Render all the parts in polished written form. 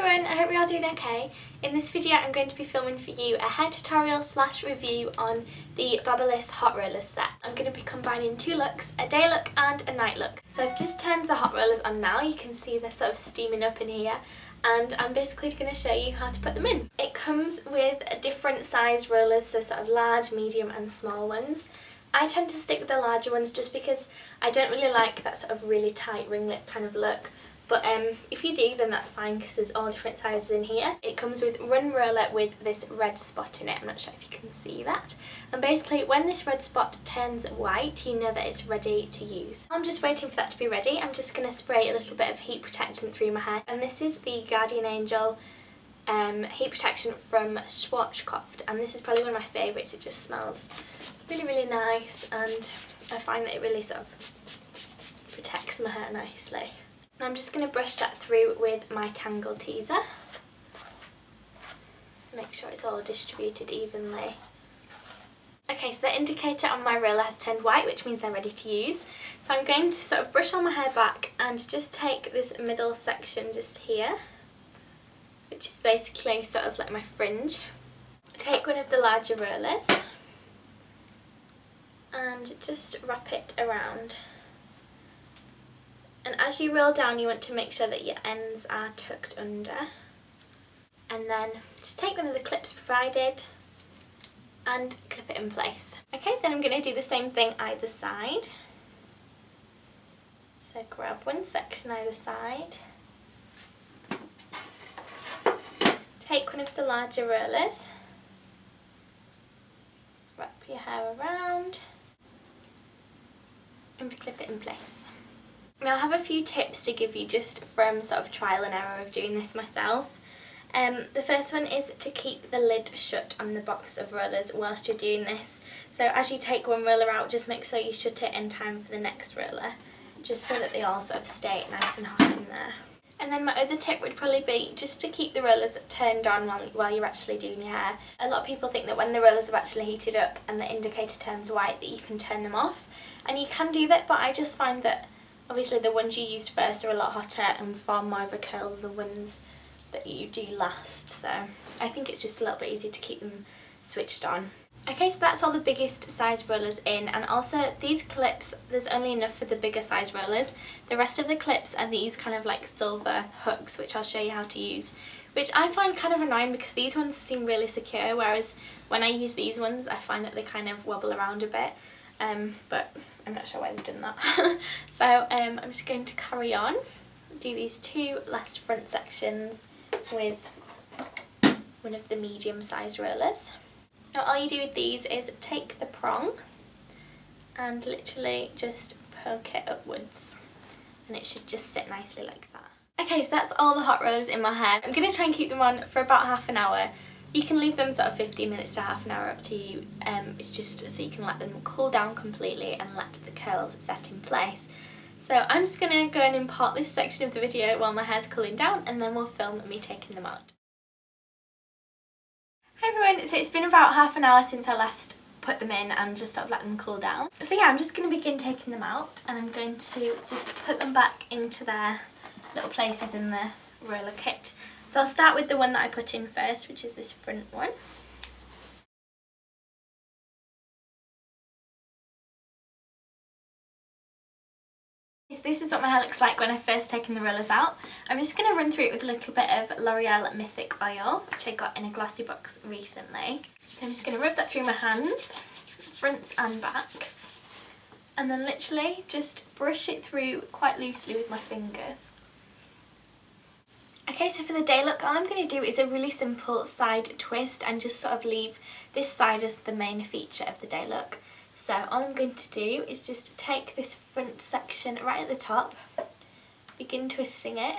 everyone, I hope you're all doing okay. In this video I'm going to be filming for you a hair tutorial / review on the Babyliss hot rollers set. I'm going to be combining two looks, a day look and a night look. So I've just turned the hot rollers on now, you can see they're sort of steaming up in here, and I'm basically going to show you how to put them in. It comes with different size rollers, so sort of large, medium and small ones. I tend to stick with the larger ones just because I don't really like that sort of really tight ringlet kind of look. But if you do, then that's fine because there's all different sizes in here. It comes with one roller with this red spot in it. I'm not sure if you can see that. And basically when this red spot turns white, you know that it's ready to use. I'm just waiting for that to be ready. I'm just going to spray a little bit of heat protectant through my hair. And this is the Guardian Angel heat protection from SWalkerMakeup, and this is probably one of my favourites. It just smells really, really nice, and I find that it really sort of protects my hair nicely. And I'm just going to brush that through with my Tangle Teaser. Make sure it's all distributed evenly. Okay, so the indicator on my roller has turned white, which means they're ready to use. So I'm going to sort of brush all my hair back and just take this middle section just here, which is basically sort of like my fringe. Take one of the larger rollers and just wrap it around. And as you roll down, you want to make sure that your ends are tucked under. And then just take one of the clips provided and clip it in place. Okay, then I'm going to do the same thing either side. So grab one section either side. Take one of the larger rollers, wrap your hair around and clip it in place. Now I have a few tips to give you just from sort of trial and error of doing this myself. The first one is to keep the lid shut on the box of rollers whilst you're doing this. So as you take one roller out, just make sure you shut it in time for the next roller, just so that they all sort of stay nice and hot in there. And then my other tip would probably be just to keep the rollers turned on while you're actually doing your hair. A lot of people think that when the rollers are actually heated up and the indicator turns white that you can turn them off. And you can do that, but I just find that obviously the ones you used first are a lot hotter and far more of a curl than the ones that you do last. So I think it's just a little bit easier to keep them switched on. Okay, so that's all the biggest size rollers in, and also these clips, there's only enough for the bigger size rollers. The rest of the clips are these kind of like silver hooks, which I'll show you how to use, which I find kind of annoying because these ones seem really secure, whereas when I use these ones I find that they kind of wobble around a bit, but I'm not sure why they've done that. So I'm just going to carry on, do these two last front sections with one of the medium size rollers. Now all you do with these is take the prong and literally just poke it upwards, and it should just sit nicely like that. Okay, so that's all the hot rollers in my hair. I'm going to try and keep them on for about half an hour. You can leave them sort of 15 minutes to half an hour, up to you. It's just so you can let them cool down completely and let the curls set in place. So I'm just going to go and import this section of the video while my hair's cooling down, and then we'll film me taking them out. Hi everyone, so it's been about half an hour since I last put them in and just sort of let them cool down. So yeah, I'm just going to begin taking them out, and I'm going to just put them back into their little places in the roller kit. So I'll start with the one that I put in first, which is this front one. This is what my hair looks like when I've first taken the rollers out. I'm just going to run through it with a little bit of L'Oreal Mythic Oil, which I got in a glossy box recently. I'm just going to rub that through my hands, fronts and backs, and then literally just brush it through quite loosely with my fingers. Okay, so for the day look, all I'm going to do is a really simple side twist and just sort of leave this side as the main feature of the day look. So all I'm going to do is just take this front section right at the top, begin twisting it,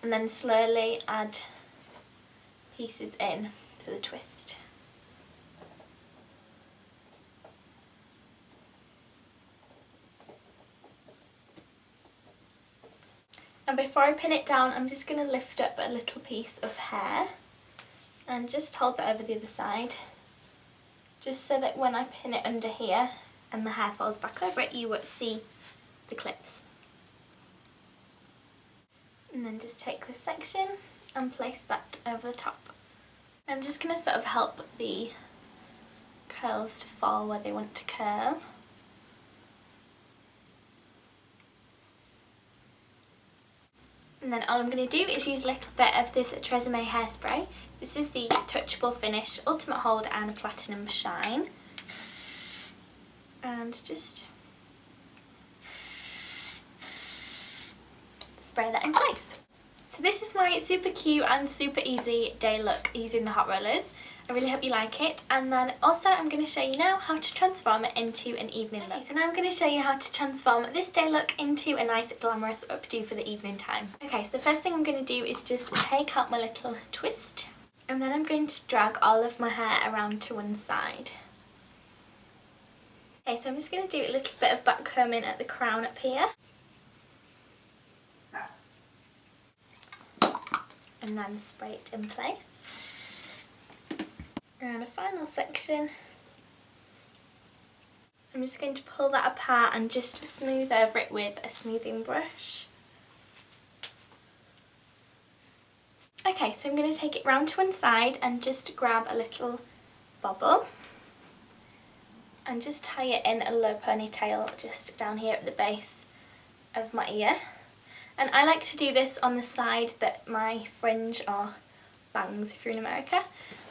and then slowly add pieces in to the twist. And before I pin it down, I'm just going to lift up a little piece of hair and just hold that over the other side, just so that when I pin it under here and the hair falls back over it, you won't see the clips. And then just take this section and place that over the top. I'm just going to sort of help the curls to fall where they want to curl. And then all I'm going to do is use a little bit of this Tresemme hairspray. This is the Touchable Finish Ultimate Hold and Platinum Shine. And just spray that in place. So this is my super cute and super easy day look using the hot rollers. I really hope you like it. And then also I'm going to show you now how to transform it into an evening look. So now I'm going to show you how to transform this day look into a nice glamorous updo for the evening time. Okay, so the first thing I'm going to do is just take out my little twist, and then I'm going to drag all of my hair around to one side. Okay, so I'm just going to do a little bit of back combing at the crown up here. And then spray it in place. And a final section. I'm just going to pull that apart and just smooth over it with a smoothing brush. Okay, so I'm going to take it round to one side and just grab a little bobble and just tie it in a low ponytail just down here at the base of my ear. And I like to do this on the side that my fringe, or bangs if you're in America,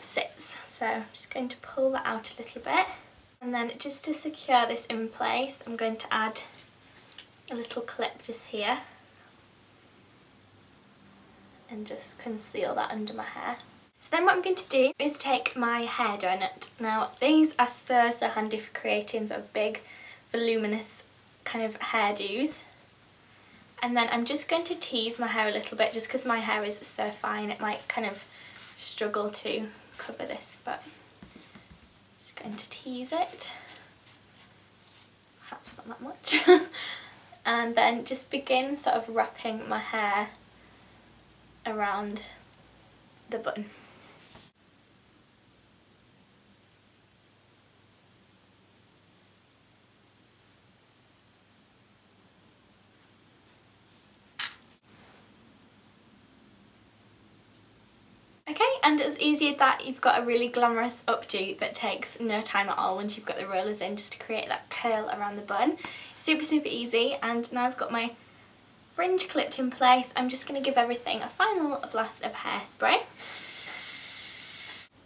sits. So I'm just going to pull that out a little bit. And then just to secure this in place, I'm going to add a little clip just here. And just conceal that under my hair. So then what I'm going to do is take my hair donut. Now these are so handy for creating sort of big, voluminous kind of hairdos. And then I'm just going to tease my hair a little bit, just because my hair is so fine it might kind of struggle to cover this, but I'm just going to tease it. Perhaps not that much. And then just begin sort of wrapping my hair around the bun. Okay, and as easy as that, you've got a really glamorous updo that takes no time at all once you've got the rollers in, just to create that curl around the bun. Super easy. And now I've got my fringe clipped in place, I'm just going to give everything a final blast of hairspray.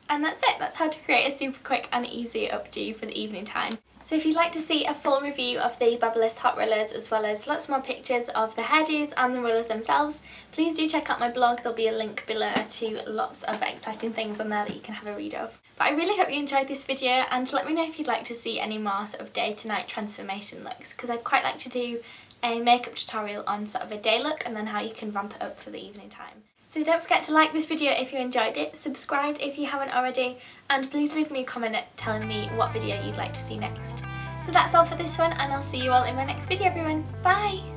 And that's it, that's how to create a super quick and easy updo for the evening time. So if you'd like to see a full review of the Babyliss hot rollers, as well as lots more pictures of the hairdos and the rollers themselves, please do check out my blog. There'll be a link below to lots of exciting things on there that you can have a read of. But I really hope you enjoyed this video, and let me know if you'd like to see any more sort of day to night transformation looks, because I'd quite like to do a makeup tutorial on sort of a day look and then how you can vamp it up for the evening time. So don't forget to like this video if you enjoyed it, subscribe if you haven't already, and please leave me a comment telling me what video you'd like to see next. So that's all for this one, and I'll see you all in my next video, everyone. Bye!